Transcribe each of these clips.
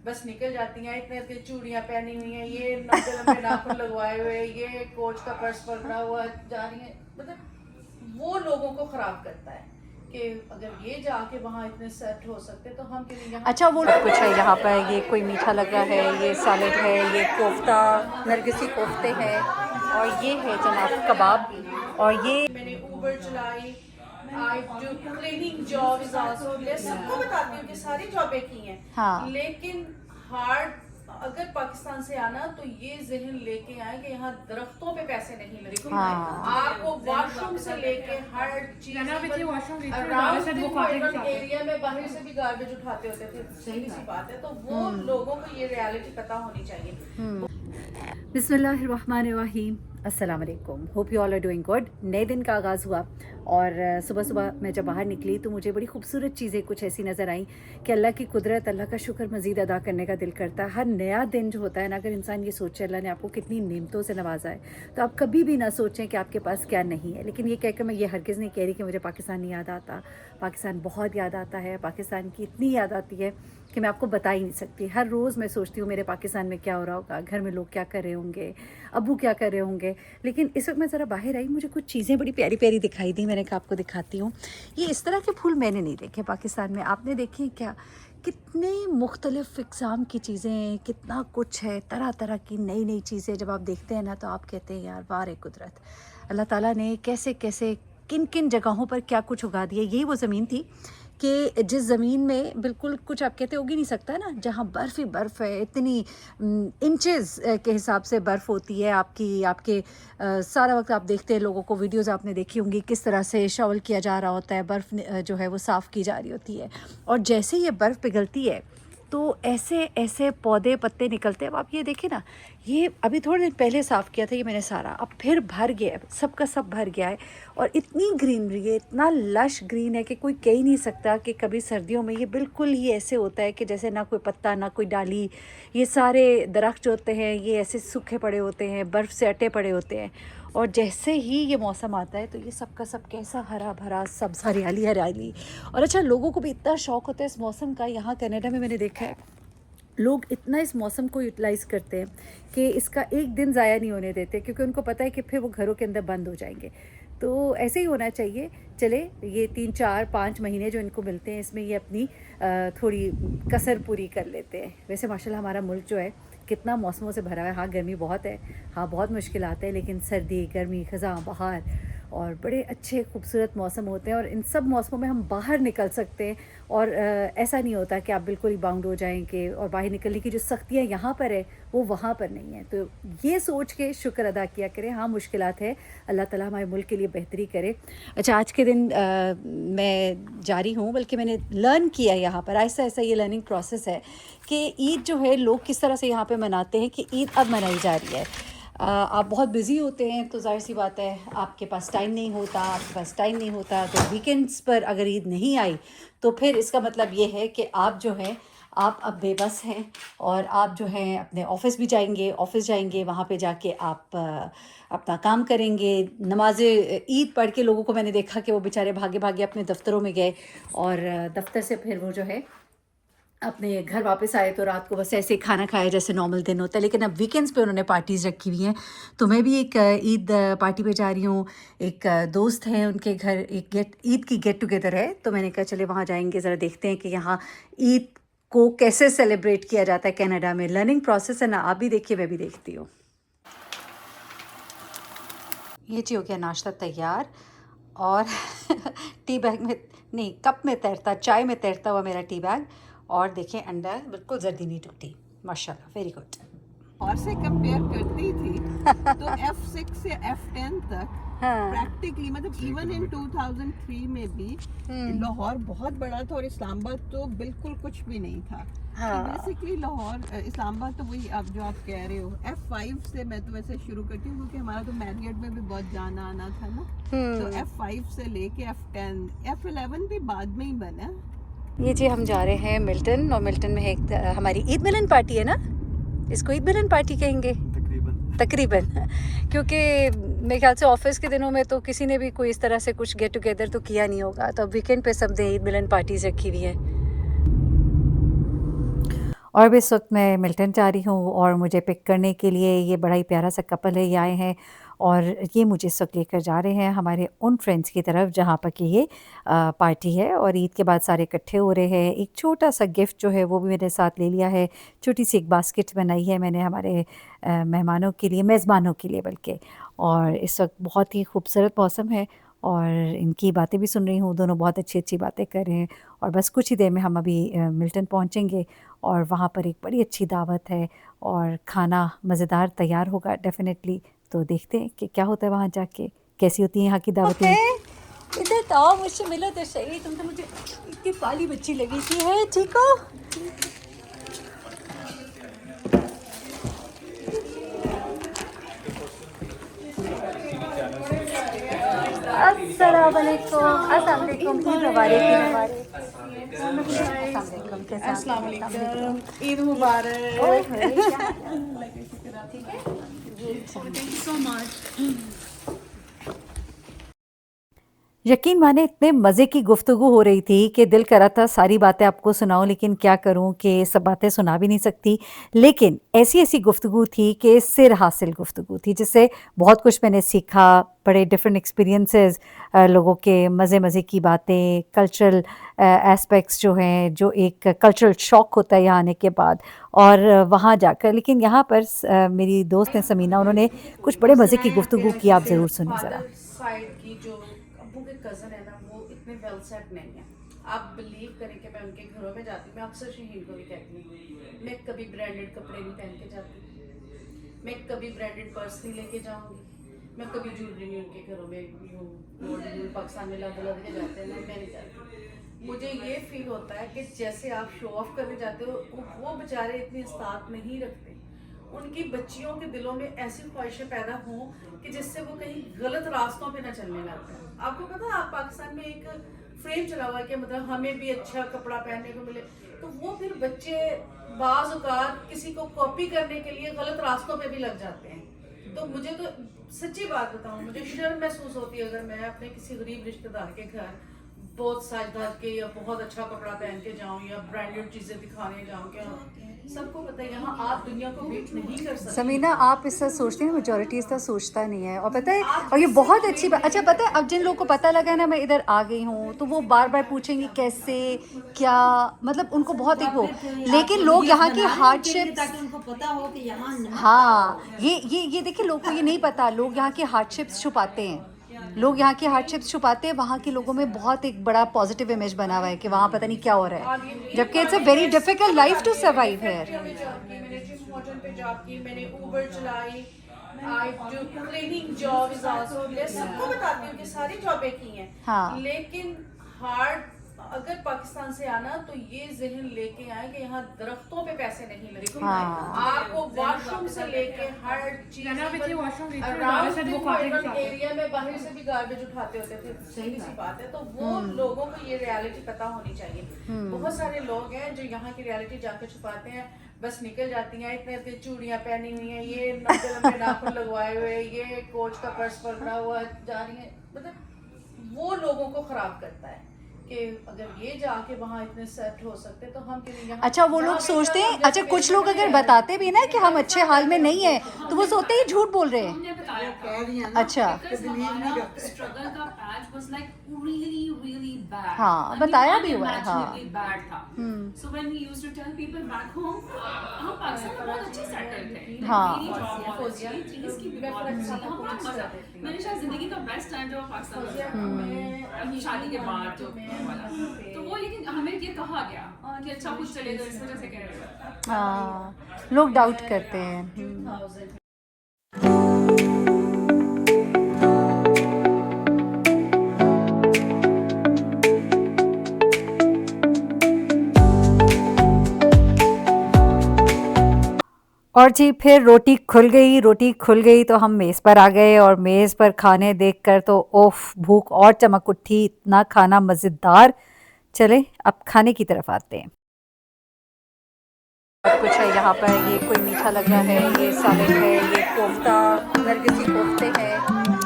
बस निकल जाती हैं, इतने इतने चूड़ियां पहनी हुई हैं, ये लंबे लंबे नाखून लगवाए हुए, ये कोच का पर्स पकड़ा हुआ जा रही है। मतलब वो लोगों को खराब करता है कि अगर ये जाके वहाँ इतने सेट हो सकते तो हम क्यों नहीं यहाँ। अच्छा वो कुछ है यहाँ पर, ये कोई मीठा लगा है, ये सैलेड है, ये कोफ्ता नरगिसी कोफ्ते हैं, और ये है जनाब कबाब, और ये मैंने ऊबर चलाई, I do cleaning jobs also, मैं सबको बताती हूँ कि सारी जॉबें की हैं। हाँ। लेकिन हार्ड अगर पाकिस्तान से आना तो ये जहन लेके आए कि यहाँ दरख्तों पे पैसे नहीं मिलते। हाँ। आपको वॉशरूम से लेके हर चीज एरिया में बाहर से भी गार्बेज उठाते होते थे, सही सी बात है। तो वो लोगों को ये रियलिटी पता होनी चाहिए। बिस्मिल्लाहिर्रहमानिर्रहीम, अस्सलाम वालेकुम, hope you all are doing good. नए दिन का आगाज़ हुआ और सुबह सुबह मैं जब बाहर निकली तो मुझे बड़ी खूबसूरत चीज़ें कुछ ऐसी नज़र आई कि अल्लाह की कुदरत, अल्लाह का शुक्र मज़ीद अदा करने का दिल करता है। हर नया दिन जो होता है ना, अगर इंसान ये सोचे अल्लाह ने आपको कितनी नेमतों से नवाजा है, तो आप कभी भी ना सोचें कि आपके पास क्या नहीं है। लेकिन ये कहकर मैं ये हरगिज़ नहीं कह रही कि मुझे पाकिस्तान नहीं याद आता। पाकिस्तान बहुत याद आता है, पाकिस्तान की इतनी याद आती है कि मैं आपको बता ही नहीं सकती। हर रोज़ मैं सोचती हूँ मेरे पाकिस्तान में क्या हो रहा होगा, घर में लोग क्या कर रहे होंगे, अब्बू क्या कर रहे होंगे। लेकिन इस वक्त मैं ज़रा बाहर आई, मुझे कुछ चीज़ें बड़ी प्यारी प्यारी दिखाई दी। मैंने कहा आपको दिखाती हूँ। ये इस तरह के फूल मैंने नहीं देखे पाकिस्तान में, आपने देखे हैं क्या? कितने मुख्तलिफ़ इक़साम की चीज़ें, कितना कुछ है, तरह तरह की नई नई चीज़ें जब आप देखते हैं ना तो आप कहते हैं यार वाह रे कुदरत, अल्लाह ताला ने कैसे कैसे किन किन जगहों पर क्या कुछ उगा दिया। यही वो ज़मीन थी कि जिस ज़मीन में बिल्कुल कुछ आप कहते उग ही नहीं सकता ना, जहाँ बर्फ़ ही बर्फ़ है, इतनी इंचेस के हिसाब से बर्फ़ होती है आपकी आपके सारा वक्त आप देखते हैं लोगों को, वीडियोज़ आपने देखी होंगी किस तरह से शॉवल किया जा रहा होता है, बर्फ़ जो है वो साफ़ की जा रही होती है, और जैसे ये बर्फ़ पिघलती है तो ऐसे ऐसे पौधे पत्ते निकलते हैं। अब आप ये देखें ना, ये अभी थोड़े दिन पहले साफ़ किया था ये मैंने सारा, अब फिर भर गया है, सब का सब भर गया है, और इतनी ग्रीनरी है, इतना लश ग्रीन है कि कोई कह ही नहीं सकता कि कभी सर्दियों में ये बिल्कुल ही ऐसे होता है कि जैसे ना कोई पत्ता ना कोई डाली, ये सारे दरख्त जो होते हैं ये ऐसे सूखे पड़े होते हैं, बर्फ़ से अटे पड़े होते हैं, और जैसे ही ये मौसम आता है तो ये सब का सब कैसा हरा भरा सब्ज़, हरियाली हरियाली। और अच्छा, लोगों को भी इतना शौक़ होता है इस मौसम का। यहाँ कनाडा में मैंने देखा है लोग इतना इस मौसम को यूटिलाइज़ करते हैं कि इसका एक दिन ज़ाया नहीं होने देते, क्योंकि उनको पता है कि फिर वो घरों के अंदर बंद हो जाएंगे। तो ऐसे ही होना चाहिए। चले ये 3-4-5 महीने जो इनको मिलते हैं इसमें ये अपनी थोड़ी कसर पूरी कर लेते हैं। वैसे माशाल्लाह हमारा मुल्क जो है कितना मौसमों से भरा है। हाँ गर्मी बहुत है, हाँ बहुत मुश्किल आते हैं, लेकिन सर्दी, गर्मी, ख़ज़ां, बहार और बड़े अच्छे खूबसूरत मौसम होते हैं, और इन सब मौसमों में हम बाहर निकल सकते हैं। और ऐसा नहीं होता कि आप बिल्कुल ही बाउंड हो जाएंगे, और बाहर निकलने की जो सख्तियाँ यहाँ पर है वो वहाँ पर नहीं है। तो ये सोच के शुक्र अदा किया करें। हाँ मुश्किलात है, अल्लाह ताला हमारे मुल्क के लिए बेहतरी करे। अच्छा, आज के दिन मैं जा रही हूँ, बल्कि मैंने लर्न किया यहाँ पर ऐसा ऐसा ये लर्निंग प्रोसेस है कि ईद जो है लोग किस तरह से यहाँ पे मनाते हैं, कि ईद अब मनाई जा रही है। आप बहुत बिज़ी होते हैं तो जाहिर सी बात है आपके पास टाइम नहीं होता, आपके पास टाइम नहीं होता तो वीकेंड्स पर अगर ईद नहीं आई तो फिर इसका मतलब ये है कि आप जो है आप अब बेबस हैं, और आप जो हैं अपने ऑफ़िस भी जाएंगे, ऑफ़िस जाएंगे, वहाँ पे जाके आप अपना काम करेंगे। नमाज़े ईद पढ़ के लोगों को मैंने देखा कि वो बेचारे भागे भागे अपने दफ्तरों में गए, और दफ्तर से फिर वो जो है अपने घर वापस आए तो रात को बस ऐसे ही खाना खाया जैसे नॉर्मल दिन होता है। लेकिन अब वीकेंड्स पे उन्होंने पार्टीज़ रखी हुई हैं, तो मैं भी एक ईद पार्टी पे जा रही हूँ। एक दोस्त है, उनके घर एक ईद की गेट टुगेदर है, तो मैंने कहा चले वहाँ जाएंगे, ज़रा देखते हैं कि यहाँ ईद को कैसे सेलिब्रेट किया जाता है कनाडा में। लर्निंग प्रोसेस है ना, आप भी देखिए मैं भी देखती हूँ। ये जी हो गया नाश्ता तैयार, और टी बैग में नहीं, कप में तैरता, चाय में तैरता हुआ मेरा टी बैग, और देखें अंडा बिल्कुल जर्दी नहीं टूटी, माशाल्लाह, वेरी गुड। और से कंपेयर करती थी तो F6 से F10 तक हाँ। प्रैक्टिकली, मतलब इवन इन 2003 में भी लाहौर बहुत बड़ा था और इस्लामाबाद तो बिल्कुल कुछ भी नहीं था। हाँ। तो बेसिकली लाहौर इस्लामाबाद तो वही अब जो आप कह रहे हो। F5 से मैं तो वैसे शुरू करती हूँ क्योंकि हमारा तो मैरियट में भी बहुत जाना आना था ना, तो F5 से लेके F10, F11 भी बाद में ही बना। ये जी हम जा रहे हैं मिल्टन, और मिल्टन में एक हमारी ईद मिलन पार्टी है ना, इसको ईद मिलन पार्टी कहेंगे तकरीबन क्योंकि मेरे ख्याल से ऑफिस के दिनों में तो किसी ने भी कोई इस तरह से कुछ गेट टुगेदर तो किया नहीं होगा, तो अब वीकेंड पे सब ने ईद मिलन पार्टीज रखी हुई है। और भी इस वक्त मैं मिल्टन जा रही हूँ और मुझे पिक करने के लिए ये बड़ा ही प्यारा सा कपल है, ये आए हैं और ये मुझे इस वक्त लेकर जा रहे हैं हमारे उन फ्रेंड्स की तरफ जहाँ पर कि ये पार्टी है और ईद के बाद सारे इकट्ठे हो रहे हैं। एक छोटा सा गिफ्ट जो है वो भी मेरे साथ ले लिया है, छोटी सी एक बास्केट बनाई है मैंने हमारे मेहमानों के लिए, मेज़बानों के लिए बल्कि। और इस वक्त बहुत ही खूबसूरत मौसम है और इनकी बातें भी सुन रही हूँ, दोनों बहुत अच्छी बातें कर रहे हैं और बस कुछ ही देर में हम अभी मिल्टन पहुँचेंगे और वहाँ पर एक बड़ी अच्छी दावत है और खाना मज़ेदार तैयार होगा डेफ़िनेटली। तो देखते हैं कि क्या होता है वहाँ जाके, कैसी होती हैं यहाँ की दावतें। इधर तो आओ, मुझसे मिलो तो सही, तुम तो मुझे इतनी काली बच्ची लगी थी। है ठीक हो? अस्सलाम वालेकुम, ईद मुबारक। अस्सलाम वालेकुम, ईद मुबारक। यकीन माने इतने मज़े की गुफ्तगू हो रही थी कि दिल करा था सारी बातें आपको सुनाऊं, लेकिन क्या करूं कि सब बातें सुना भी नहीं सकती। लेकिन ऐसी गुफ्तगू थी कि सिर हासिल गुफ्तगू थी, जिससे बहुत कुछ मैंने सीखा, बड़े डिफरेंट एक्सपीरियंसेस, लोगों के मज़े की बातें, कल्चरल एस्पेक्ट्स जो हैं, जो एक कल्चरल शॉक होता है यहाँ आने के बाद और वहाँ जाकर। लेकिन यहाँ पर मेरी दोस्त हैं समीना, उन्होंने कुछ बड़े मज़े की गुफ्तगू की, आप ज़रूर सुनिए ज़रा। साइड की जो अब्बू के कज़न है ना, वो इतने वेल सेट नहीं है। आप बिलीव करें कि मैं उनके घरों में जाती हूँ, मैं अक्सर शहीन को भी कहती हूँ, मैं कभी ब्रांडेड कपड़े नहीं पहन के जाती, मैं कभी ब्रांडेड पर्स नहीं लेके जाऊँगी, मैं कभी ज्वेलरी नहीं उनके घरों में पाकिस्तान में लग के जाते हैं ना, मैं नहीं जाती। मुझे ये फील होता है कि जैसे आप शो ऑफ करने जाते हो, वो बेचारे इतनी इस्तात नहीं रखते, उनकी बच्चियों के दिलों में ऐसी ख्वाहिशें पैदा हों कि जिससे वो कहीं गलत रास्तों पे ना चलने लगते हैं। आपको पता है, आप पाकिस्तान में एक फ्रेम चला हुआ है कि मतलब हमें भी अच्छा कपड़ा पहनने को मिले, तो वो फिर बच्चे बाज़ औक़ात किसी को कॉपी करने के लिए गलत रास्तों पे भी लग जाते हैं। तो मुझे तो सच्ची बात बताऊं, मुझे शर्म महसूस होती है अगर मैं अपने किसी गरीब रिश्तेदार के घर बहुत साज-धज के या बहुत अच्छा कपड़ा पहन के जाऊं या ब्रांडेड चीजें दिखाने जाऊं। क्या सबको पता है यहाँ आप दुनिया को बीट नहीं कर सकते। समीना, आप इस तरह सोचते हैं, मेजॉरिटी इस तरह सोचता नहीं है। और पता है, और ये बहुत अच्छी बात। अच्छा पता है, अब जिन लोगों को पता लगा है ना मैं इधर आ गई हूँ, तो वो बार बार पूछेंगे कैसे, क्या मतलब, उनको बहुत एक वो। लेकिन लोग यहाँ की हार्डशिप्स, उनको पता हो कि यहाँ हाँ, ये देखिए, लोगों को ये नहीं पता, लोग यहाँ की हार्डशिप्स छुपाते हैं, लोग यहाँ की हार्डशिप्स छुपाते हैं। वहाँ के लोगों में बहुत एक बड़ा पॉजिटिव इमेज बना हुआ है कि वहाँ पता नहीं क्या हो रहा है, जबकि it's a very difficult life to survive here. मैंने जिम होटल पे जॉब की, मैंने उबर चलाई, I do cleaning jobs also. मैं सबको बताती हूँ कि सारी जॉबें की हैं। हाँ। लेकिन हार्ड अगर पाकिस्तान से आना तो ये जहन लेके आए कि यहाँ दरख्तों पे पैसे नहीं लगते। हाँ। आपको वॉशरूम से लेके हर चीज एरिया में बाहर से भी गार्बेज उठाते होते थे, सही सी बात है। तो वो लोगों को ये रियलिटी पता होनी चाहिए। बहुत सारे लोग हैं जो यहाँ की रियलिटी जाकर छुपाते हैं, बस निकल जाती हैं, इतने चूड़ियां पहनी हुई हैं, ये लंबे नाखून लगवाए हुए, ये कोच का पर्स पकड़ा हुआ जा रही है। मतलब वो लोगों को खराब करता है कि अगर ये जाके वहाँ इतने सेट हो सकते तो हम क्यों यहाँ। अच्छा, वो लोग सोचते हैं, अच्छा कुछ लोग अगर बताते भी ना कि हम अच्छे हाल में नहीं है, तो वो सोचते ही झूठ बोल रहे हैं। अच्छा, हाँ, बताया भी हुआ है। हाँ, So when we used to tell people back home, हम पाकिस्तान में बहुत अच्छे सेटल थे। हाँ। मेरी जॉब बहुत अच्छी, चीज़ की भी बहुत अच्छी, हम बहुत मजा। मैंने शायद जिंदगी का बेस्ट टाइम जो पाकिस्तान में शादी के बाद जो वाला, तो वो लेकिन हमें ये कहा गया कि अच्छा कुछ चलेगा, इस वजह से कह रहे हैं। हाँ, लोग डाउट करते हैं। और जी फिर रोटी खुल गई तो हम मेज़ पर आ गए और मेज़ पर खाने देखकर तो ओफ, भूख और चमक उठी, इतना खाना मज़ेदार। चले अब खाने की तरफ आते हैं। कुछ है यहाँ पर, ये कोई मीठा लग रहा है, ये सालन है, ये कोफ्ता, नरगिसी कोफ्ते हैं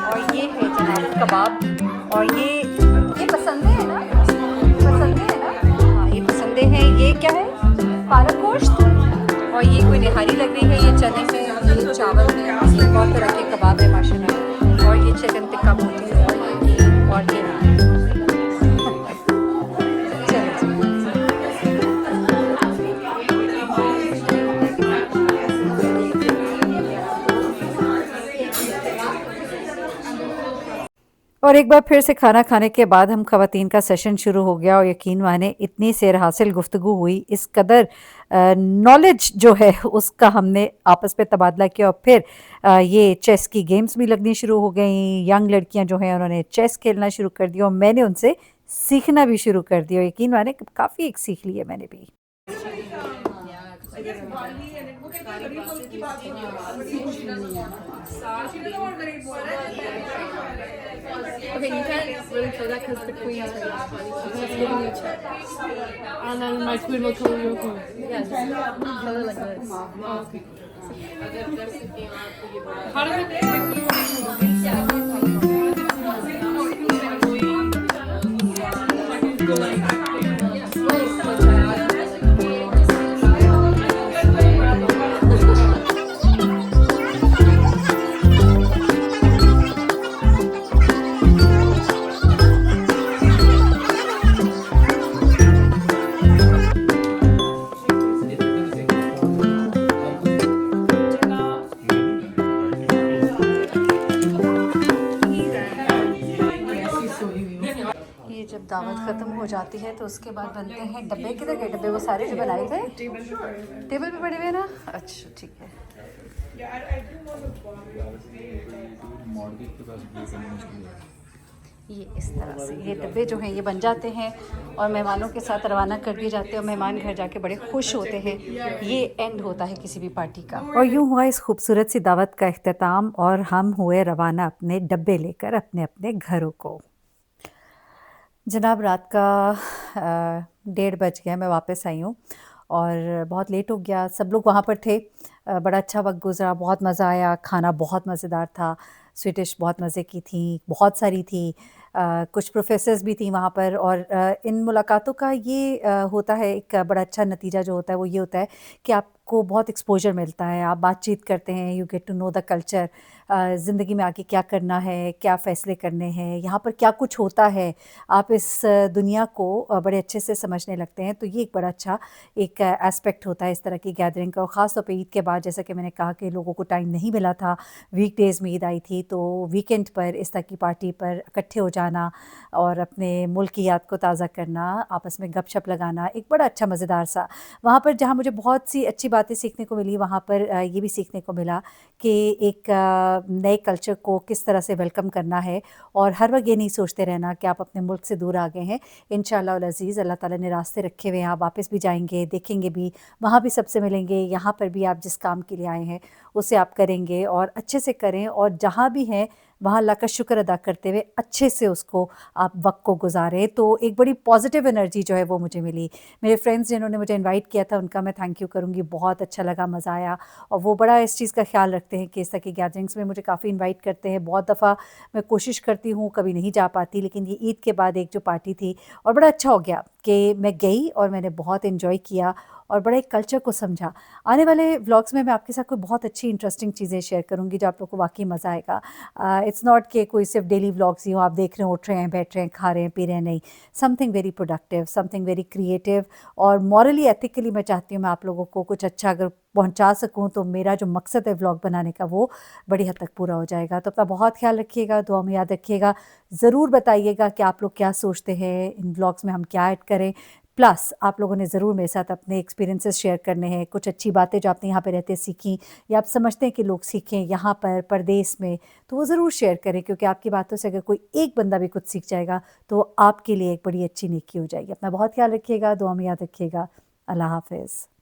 और ये है जनाब कबाब। और ये पसंदे हैं ना, हाँ ये पसंदे हैं। ये क्या है, पालक गोश्त। और ये कोई निहारी लग रही है, ये चने में, ये चावल में, ये बहुत तरह के कबाब है माशाल्लाह, और ये चिकन टिक्का बोटी और ये घी और ये नान। और एक बार फिर से खाना खाने के बाद हम ख़वातीन का सेशन शुरू हो गया और यकीन माने इतनी सेर हासिल गुफ्तगू हुई, इस कदर नॉलेज जो है उसका हमने आपस में तबादला किया। और फिर ये चेस की गेम्स भी लगनी शुरू हो गई। यंग लड़कियां जो हैं उन्होंने चेस खेलना शुरू कर दिया और मैंने उनसे सीखना भी शुरू कर दिया। यकीन माने काफ़ी एक सीख ली है मैंने भी। Okay, you can't really play that because the queen is right. It's giving you a check. And then my queen will kill your queen. Yes. Kill it like this. Oh, okay. How does ये जब दावत ख़त्म हो जाती है तो उसके बाद बनते हैं डब्बे। किधर गए डब्बे वो सारे जो बनाए थे? टेबल पे पड़े हुए ना। अच्छा ठीक है। ये इस तरह से ये डब्बे जो हैं ये बन जाते हैं और मेहमानों के साथ रवाना कर दिए जाते हैं और मेहमान घर जाके बड़े खुश होते हैं। ये एंड होता है किसी भी पार्टी का। और यूँ हुआ इस खूबसूरत सी दावत का इख्तिताम और हम हुए रवाना अपने डब्बे लेकर अपने अपने घरों को। जनाब रात का 1:30 बज गया, मैं वापस आई हूँ और बहुत लेट हो गया। सब लोग वहाँ पर थे, बड़ा अच्छा वक्त गुजरा, बहुत मज़ा आया। खाना बहुत मज़ेदार था, स्वीट डिश बहुत मज़े की थी, बहुत सारी थी। कुछ प्रोफेसर्स भी थी वहाँ पर। और इन मुलाकातों का ये होता है एक बड़ा अच्छा नतीजा जो होता है वो ये होता है कि आपको बहुत एक्सपोजर मिलता है। आप बातचीत करते हैं, you get to know the culture. ज़िंदगी में आगे क्या करना है, क्या फ़ैसले करने हैं, यहाँ पर क्या कुछ होता है, आप इस दुनिया को बड़े अच्छे से समझने लगते हैं। तो ये एक बड़ा अच्छा एक एस्पेक्ट होता है इस तरह की गैदरिंग का। और ख़ास तौर पे ईद के बाद, जैसा कि मैंने कहा कि लोगों को टाइम नहीं मिला था, वीकडेज़ में ईद आई थी, तो वीकेंड पर इस तरह की पार्टी पर इकट्ठे हो जाना और अपने मुल्क की याद को ताज़ा करना, आपस में गपशप लगाना, एक बड़ा अच्छा मज़ेदार सा वहाँ पर जहाँ मुझे बहुत सी अच्छी बातें सीखने को मिली। वहाँ पर ये भी सीखने को मिला कि एक नए कल्चर को किस तरह से वेलकम करना है और हर वक्त ये नहीं सोचते रहना कि आप अपने मुल्क से दूर आ गए हैं। इंशाअल्लाह अल अज़ीज़ अल्लाह ताला ने रास्ते रखे हुए हैं, आप वापस भी जाएंगे, देखेंगे भी, वहाँ भी सबसे मिलेंगे। यहाँ पर भी आप जिस काम के लिए आए हैं उसे आप करेंगे और अच्छे से करें और जहाँ भी हैं वहाँ अल्लाह का शुक्र अदा करते हुए अच्छे से उसको आप वक्त को गुजारें। तो एक बड़ी पॉजिटिव एनर्जी जो है वो मुझे मिली। मेरे फ्रेंड्स जिन्होंने मुझे इनवाइट किया था उनका मैं थैंक यू करूँगी, बहुत अच्छा लगा, मज़ा आया। और वो बड़ा इस चीज़ का ख्याल रखते हैं कि इस तरह की गैदरिंग्स में मुझे काफ़ी इन्वाइट करते हैं। बहुत दफ़ा मैं कोशिश करती हूँ, कभी नहीं जा पाती, लेकिन ये ईद के बाद एक जो पार्टी थी और बड़ा अच्छा हो गया कि मैं गई और मैंने बहुत इन्जॉय किया और बड़ा एक कल्चर को समझा। आने वाले व्लॉग्स में मैं आपके साथ कोई बहुत अच्छी इंटरेस्टिंग चीज़ें शेयर करूँगी जो आप लोग को वाकई मज़ा आएगा। इट्स नॉट कि कोई सिर्फ डेली व्लॉग्स ही हो, आप देख रहे हैं, उठ रहे हैं, बैठ रहे हैं, खा रहे हैं, पी रहे हैं, नहीं। Something very productive, something very creative और मॉरली एथिकली मैं चाहती हूँ मैं आप लोगों को कुछ अच्छा अगर पहुँचा सकूँ तो मेरा जो मकसद है व्लॉग बनाने का वो बड़ी हद तक पूरा हो जाएगा। तो अपना बहुत ख्याल रखिएगा, दुआ में याद रखिएगा, ज़रूर बताइएगा कि आप लोग क्या सोचते हैं इन व्लॉग्स में हम क्या ऐड करें। प्लस आप लोगों ने ज़रूर मेरे साथ अपने एक्सपीरियंसेस शेयर करने हैं, कुछ अच्छी बातें जो आपने यहाँ पे रहते सीखी या आप समझते हैं कि लोग सीखें यहाँ पर परदेश में, तो वो ज़रूर शेयर करें, क्योंकि आपकी बातों से अगर कोई एक बंदा भी कुछ सीख जाएगा तो आपके लिए एक बड़ी अच्छी नेकी हो जाएगी। अपना बहुत ख्याल रखिएगा, दुआ में याद रखिएगा। अल्लाह हाफ़िज़।